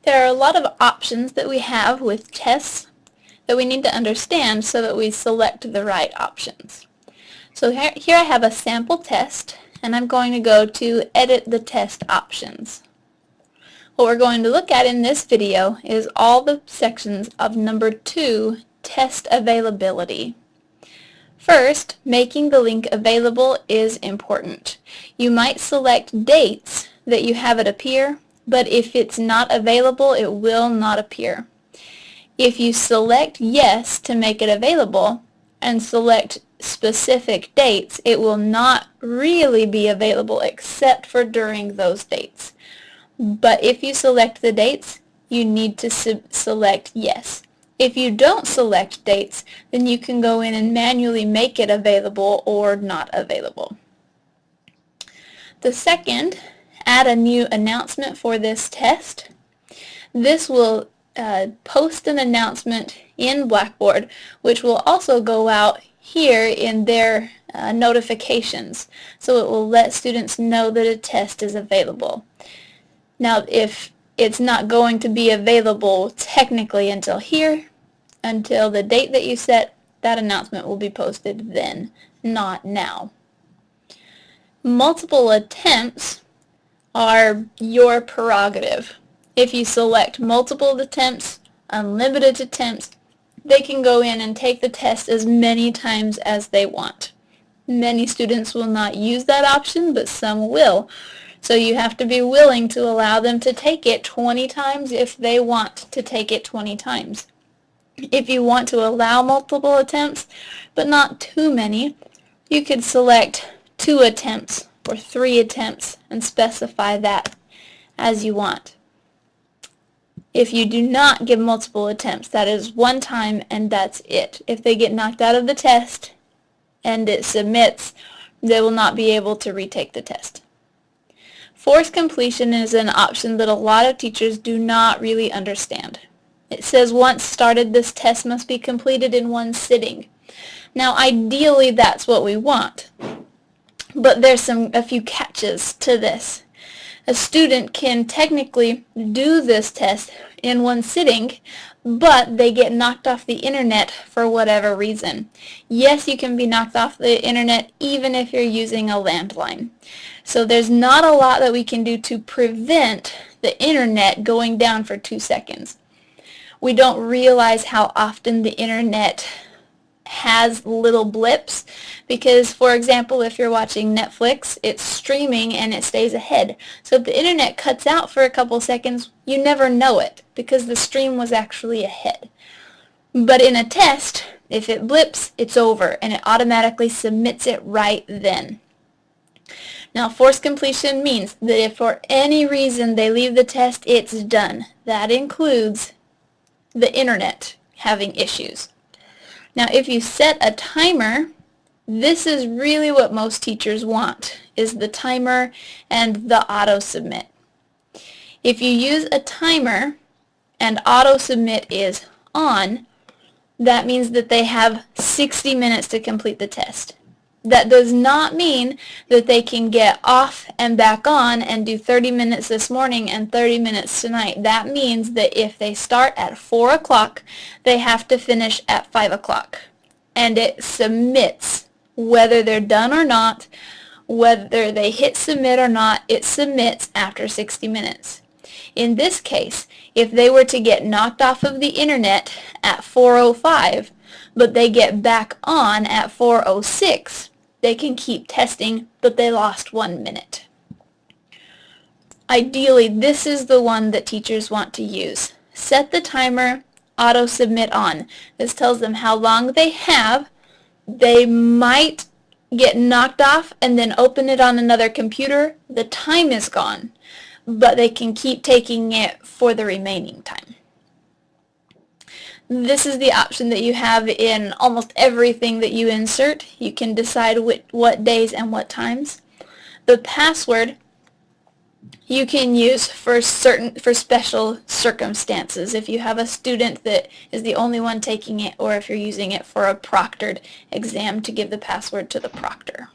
There are a lot of options that we have with tests that we need to understand so that we select the right options. So here I have a sample test, and I'm going to go to Edit the Test Options. What we're going to look at in this video is all the sections of number 2, Test Availability. First, making the link available is important. You might select dates that you have it appear, but if it's not available, it will not appear. If you select yes to make it available and select specific dates, it will not really be available except for during those dates. But if you select the dates, you need to select yes. If you don't select dates, then you can go in and manually make it available or not available. The second, add a new announcement for this test. This will post an announcement in Blackboard, which will also go out here in their notifications, so it will let students know that a test is available. Now, if it's not going to be available technically until here, until the date that you set, that announcement will be posted then, not now. Multiple attempts are your prerogative. If you select multiple attempts, unlimited attempts, they can go in and take the test as many times as they want. Many students will not use that option, but some will. So you have to be willing to allow them to take it 20 times if they want to take it 20 times. If you want to allow multiple attempts, but not too many, you could select 2 attempts or 3 attempts and specify that as you want. If you do not give multiple attempts, that is one time and that's it. If they get knocked out of the test and it submits, they will not be able to retake the test. Forced completion is an option that a lot of teachers do not really understand. It says once started, this test must be completed in one sitting. Now ideally that's what we want, but there's a few catches to this. A student can technically do this test in one sitting, but they get knocked off the internet for whatever reason. Yes, you can be knocked off the internet even if you're using a landline. So there's not a lot that we can do to prevent the internet going down for 2 seconds. We don't realize how often the internet has little blips because, for example, if you're watching Netflix, it's streaming and it stays ahead. So if the internet cuts out for a couple seconds, you never know it because the stream was actually ahead. But in a test, if it blips, it's over and it automatically submits it right then. Now, forced completion means that if for any reason they leave the test, it's done. That includes the internet having issues. Now, if you set a timer, this is really what most teachers want, is the timer and the auto-submit. If you use a timer and auto-submit is on, that means that they have 60 minutes to complete the test. That does not mean that they can get off and back on and do 30 minutes this morning and 30 minutes tonight. That means that if they start at 4 o'clock, they have to finish at 5 o'clock. And it submits. Whether they're done or not, whether they hit submit or not, it submits after 60 minutes. In this case, if they were to get knocked off of the internet at 4:05, but they get back on at 4:06, they can keep testing, but they lost 1 minute. Ideally, this is the one that teachers want to use. Set the timer, auto-submit on. This tells them how long they have. They might get knocked off and then open it on another computer. The time is gone, but they can keep taking it for the remaining time. This is the option that you have in almost everything that you insert. You can decide what days and what times. The password you can use for special circumstances. If you have a student that is the only one taking it, or if you're using it for a proctored exam to give the password to the proctor.